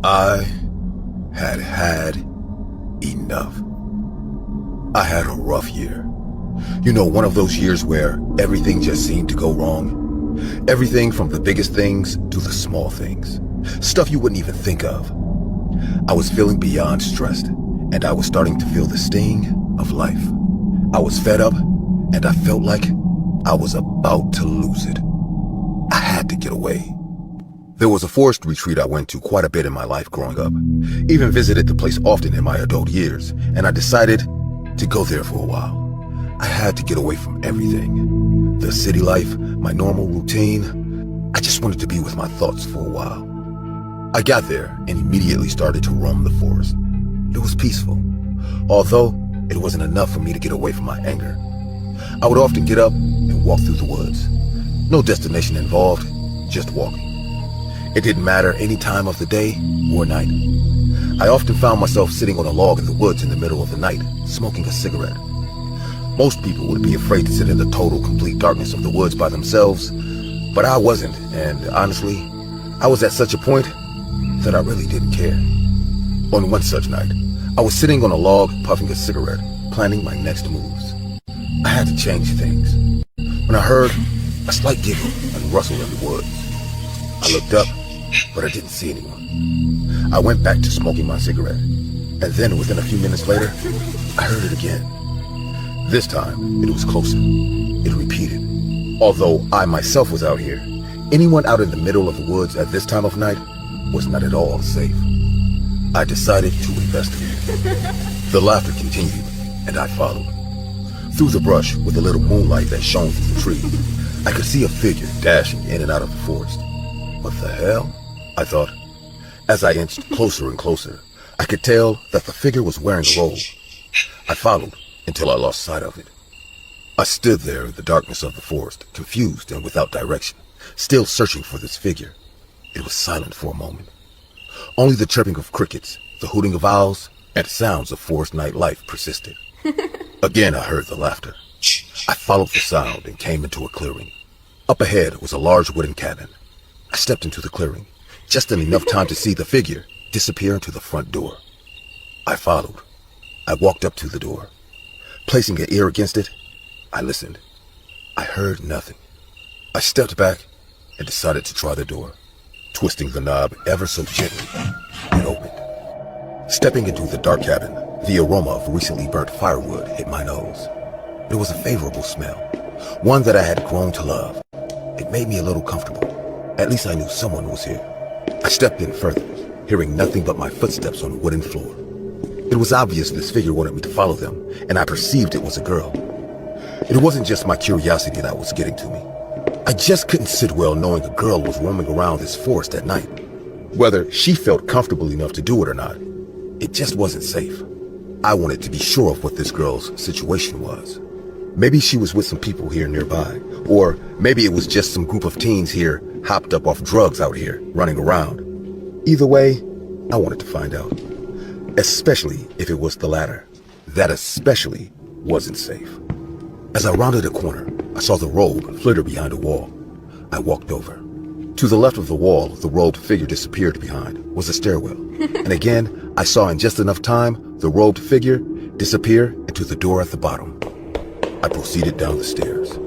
I had enough. I had a rough year. You know, one of those years where everything just seemed to go wrong. Everything from the biggest things to the small things. Stuff you wouldn't even think of. I was feeling beyond stressed, and I was starting to feel the sting of life. I was fed up, and I felt like I was about to lose it. I had to get away. There was a forest retreat I went to quite a bit in my life growing up. Even visited the place often in my adult years, and I decided to go there for a while. I had to get away from everything. The city life, my normal routine. I just wanted to be with my thoughts for a while. I got there and immediately started to roam the forest. It was peaceful, although it wasn't enough for me to get away from my anger. I would often get up and walk through the woods. No destination involved, just walking. It didn't matter any time of the day or night. I often found myself sitting on a log in the woods in the middle of the night, smoking a cigarette. Most people would be afraid to sit in the total, complete darkness of the woods by themselves, but I wasn't, and honestly, I was at such a point that I really didn't care. On one such night, I was sitting on a log, puffing a cigarette, planning my next moves. I had to change things, when I heard a slight giggle and rustle in the woods. I looked up, but I didn't see anyone. I went back to smoking my cigarette, and then within a few minutes later, I heard it again. This time, it was closer. It repeated. Although I myself was out here, anyone out in the middle of the woods at this time of night was not at all safe. I decided to investigate. The laughter continued, and I followed. Through the brush, with a little moonlight that shone through the trees, I could see a figure dashing in and out of the forest. What the hell? I thought. As I inched closer and closer, I could tell that the figure was wearing a robe. I followed until I lost sight of it. I stood there in the darkness of the forest, confused and without direction, still searching for this figure. It was silent for a moment. Only the chirping of crickets, the hooting of owls, and sounds of forest night life persisted. Again I heard the laughter. I followed the sound and came into a clearing. Up ahead was a large wooden cabin. I stepped into the clearing, just in enough time to see the figure disappear into the front door. I followed. I walked up to the door. Placing an ear against it, I listened. I heard nothing. I stepped back and decided to try the door. Twisting the knob ever so gently, it opened. Stepping into the dark cabin, the aroma of recently burnt firewood hit my nose. It was a favorable smell, one that I had grown to love. It made me a little comfortable. At least I knew someone was here. I stepped in further, hearing nothing but my footsteps on the wooden floor. It was obvious this figure wanted me to follow them, and I perceived it was a girl. It wasn't just my curiosity that was getting to me. I just couldn't sit well knowing a girl was roaming around this forest at night. Whether she felt comfortable enough to do it or not, it just wasn't safe. I wanted to be sure of what this girl's situation was. Maybe she was with some people here nearby, or maybe it was just some group of teens here hopped up off drugs out here, running around. Either way, I wanted to find out. Especially if it was the latter. That especially wasn't safe. As I rounded a corner, I saw the robe flitter behind a wall. I walked over. To the left of the wall, the robed figure disappeared behind was a stairwell. And again, I saw in just enough time the robed figure disappear into the door at the bottom. I proceeded down the stairs.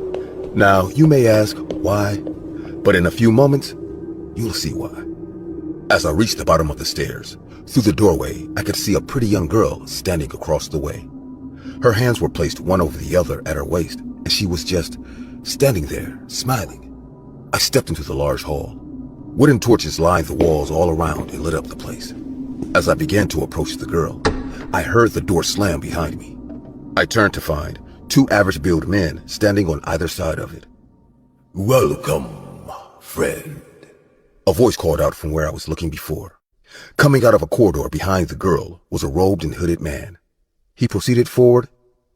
Now, you may ask why, but in a few moments, you'll see why. As I reached the bottom of the stairs, through the doorway, I could see a pretty young girl standing across the way. Her hands were placed one over the other at her waist, and she was just standing there, smiling. I stepped into the large hall. Wooden torches lined the walls all around and lit up the place. As I began to approach the girl, I heard the door slam behind me. I turned to find two average-built men standing on either side of it. "Welcome, friend," a voice called out from where I was looking before. Coming out of a corridor behind the girl was a robed and hooded man. He proceeded forward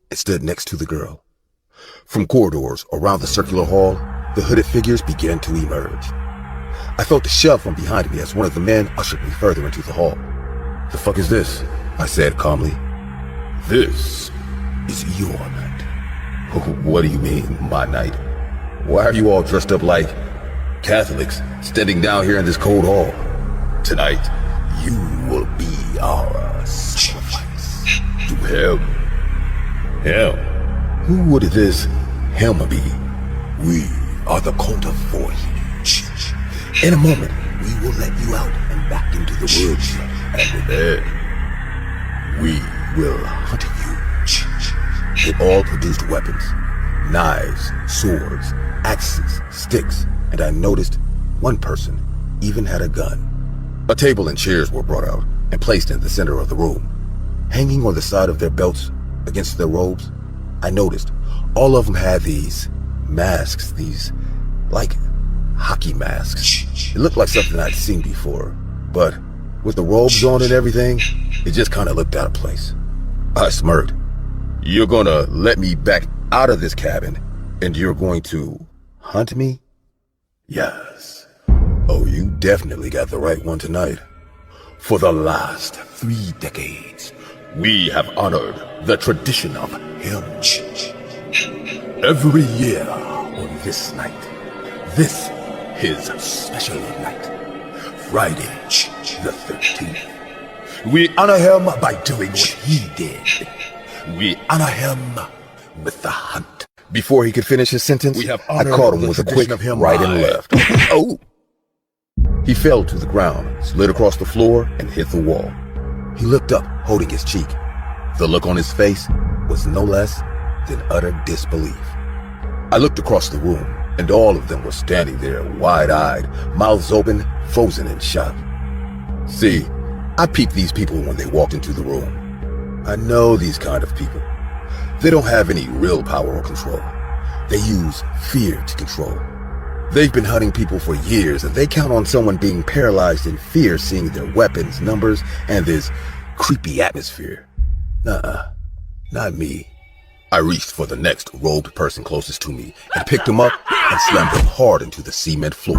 and stood next to the girl. From corridors around the circular hall, the hooded figures began to emerge. I felt a shove from behind me as one of the men ushered me further into the hall. "The fuck is this?" I said calmly. "This is your night." "What do you mean, my night? Why are you all dressed up like Catholics standing down here in this cold hall? Tonight You will be our sacrifice. To him? Him? Who would this him be? We are the cult of 40. In a moment, we will let you out and back into the woods. And then, we will hunt you. They all produced weapons. Knives, swords, axes, sticks, and I noticed one person even had a gun. A table and chairs were brought out and placed in the center of the room. Hanging on the side of their belts against their robes, I noticed all of them had these masks, these, like, hockey masks. It looked like something I'd seen before, but with the robes on and everything, it just kind of looked out of place. I smirked. You're gonna let me back out of this cabin, and you're going to hunt me? Yes. Oh, you definitely got the right one tonight. For the last 3 decades, we have honored the tradition of him. Every year on this night, this his special night, Friday the 13th. We honor him by doing what he did. We honor him with the hunt. Before he could finish his sentence, I caught him with a quick right and left. Oh! He fell to the ground, slid across the floor, and hit the wall. He looked up, holding his cheek. The look on his face was no less than utter disbelief. I looked across the room, and all of them were standing there, wide-eyed, mouths open, frozen in shock. See, I peeped these people when they walked into the room. I know these kind of people. They don't have any real power or control. They use fear to control. They've been hunting people for years, and they count on someone being paralyzed in fear seeing their weapons, numbers, and this creepy atmosphere. Nuh-uh, not me. I reached for the next robed person closest to me and picked him up and slammed him hard into the cement floor,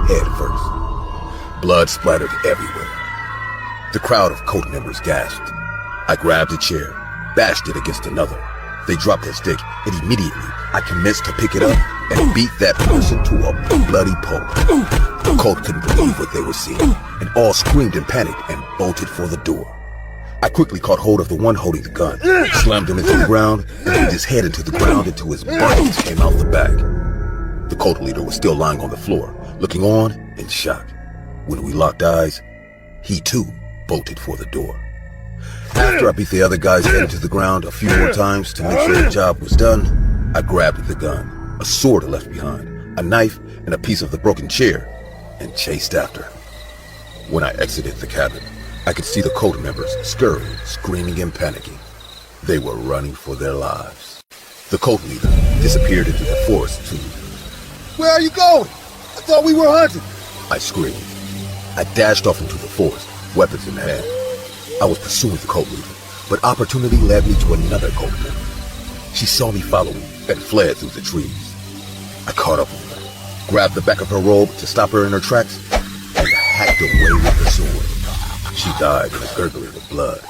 head first. Blood splattered everywhere. The crowd of cult members gasped. I grabbed a chair, bashed it against another. They dropped their stick, and immediately I commenced to pick it up and beat that person to a bloody pulp. The cult couldn't believe what they were seeing, and all screamed in panic and bolted for the door. I quickly caught hold of the one holding the gun, slammed him into the ground, and hit his head into the ground until his brains came out the back. The cult leader was still lying on the floor, looking on in shock. When we locked eyes, he too bolted for the door. After I beat the other guy's head into the ground a few more times to make sure the job was done, I grabbed the gun, a sword left behind, a knife, and a piece of the broken chair, and chased after. When I exited the cabin, I could see the cult members scurrying, screaming, and panicking. They were running for their lives. The cult leader disappeared into the forest too. Where are you going? I thought we were hunting. I screamed. I dashed off into the forest, weapons in hand. I was pursuing the cult leader, but opportunity led me to another cult member. She saw me following and fled through the trees. I caught up with her, grabbed the back of her robe to stop her in her tracks, and hacked away with the sword. She died in a gurgling of blood.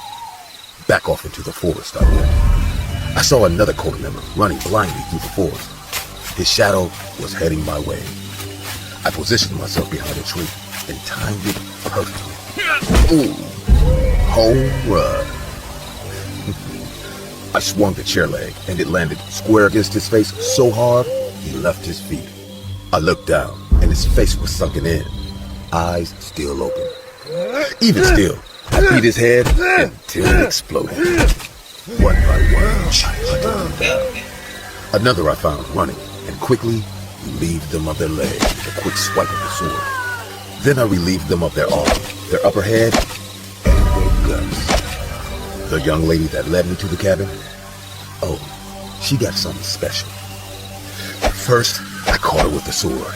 Back off into the forest I went. I saw another cult member running blindly through the forest. His shadow was heading my way. I positioned myself behind a tree and timed it perfectly. Ooh, home run. I swung the chair leg and it landed square against his face so hard he left his feet. I looked down and his face was sunken in, eyes still open. Even still, I beat his head until it exploded. One by one, I hunted them down. Another I found running and quickly relieved them of their legs with a quick swipe of the sword. Then I relieved them of their arms, their upper head, and their guts. The young lady that led me to the cabin, oh, she got something special. First, I caught her with the sword.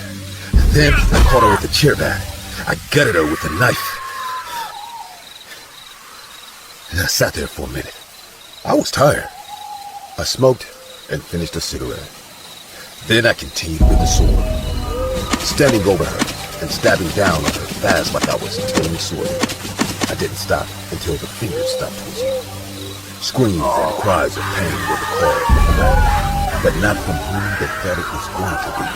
Then I caught her with the chair back. I gutted her with a knife. And I sat there for a minute. I was tired. I smoked and finished a cigarette. Then I continued with the sword, standing over her and stabbing down on her fast like I was tilling sword. I didn't stop until the fingers stopped twitching. Screams and cries of pain were the call from the back, but not from whom they thought it was going to be.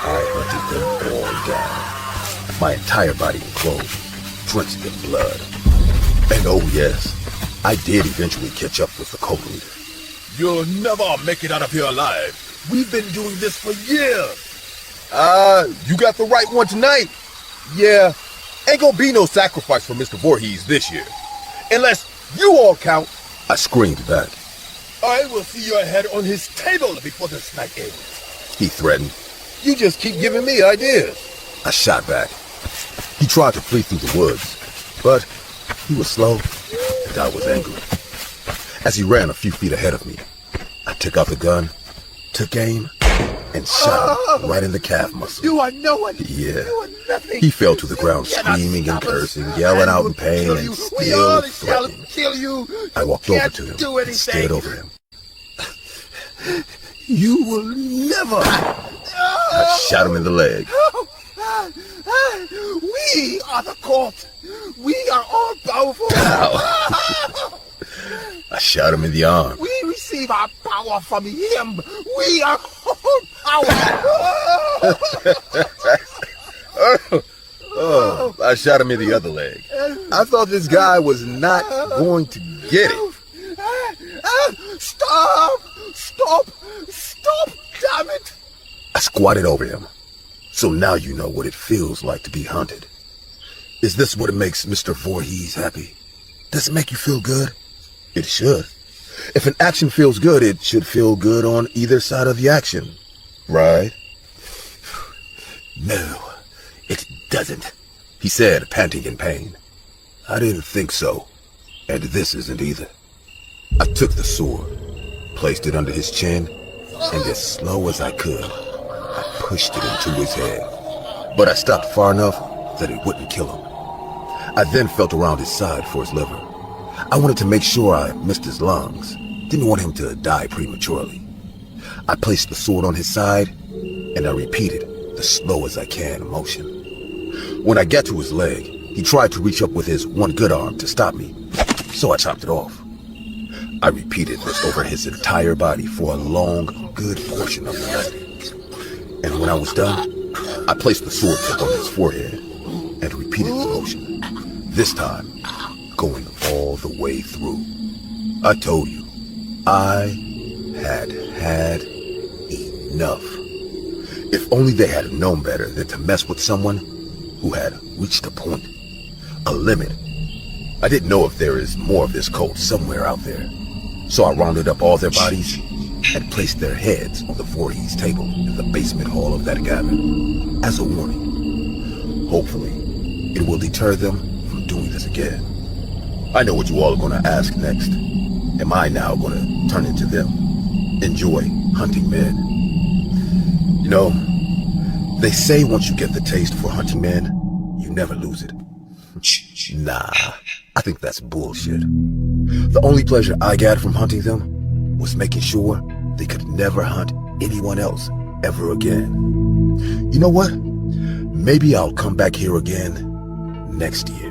I hunted them all down, my entire body enclosed, drenched in blood. And oh yes, I did eventually catch up with the cult leader. You'll never make it out of here alive. We've been doing this for years. You got the right one tonight. Yeah, ain't gonna be no sacrifice for Mr. Voorhees this year. Unless you all count. I screamed back. I will see your head on his table before this night ends, he threatened. You just keep giving me ideas. I shot back. He tried to flee through the woods, but he was slow and I was angry. As he ran a few feet ahead of me, I took out the gun, took aim, and shot him right in the calf muscle. You are no one. Yeah. You are nothing. He fell to the ground screaming and cursing, yelling out in pain and still threatening. Kill you. I walked over to him and stared over him. You will never. I shot him in the leg. We are the cult. We are all powerful. I shot him in the arm. We receive our power from him. We are all power. I shot him in the other leg. I thought this guy was not going to get it. Stop! Stop! Stop! Damn it! I squatted over him. So now you know what it feels like to be hunted. Is this what makes Mr. Voorhees happy? Does it make you feel good? It should. If an action feels good, it should feel good on either side of the action, right? No, it doesn't, he said, panting in pain. I didn't think so, and this isn't either. I took the sword, placed it under his chin, and as slow as I could, I pushed it into his head. But I stopped far enough that it wouldn't kill him. I then felt around his side for his liver. I wanted to make sure I missed his lungs. Didn't want him to die prematurely. I placed the sword on his side, and I repeated the slow as I can motion. When I got to his leg, he tried to reach up with his one good arm to stop me, so I chopped it off. I repeated this over his entire body for a long, good portion of the night. And when I was done, I placed the sword tip on his forehead and repeated the motion, this time going all the way through. I told you, I had had enough. If only they had known better than to mess with someone who had reached a point, a limit. I didn't know if there is more of this cult somewhere out there. So I rounded up all their bodies and placed their heads on the Voorhees table in the basement hall of that cabin as a warning. Hopefully, it will deter them from doing this again. I know what you all are going to ask next. Am I now going to turn into them? Enjoy hunting men? You know, they say once you get the taste for hunting men, you never lose it. Nah, I think that's bullshit. The only pleasure I got from hunting them was making sure they could never hunt anyone else ever again. You know what? Maybe I'll come back here again next year.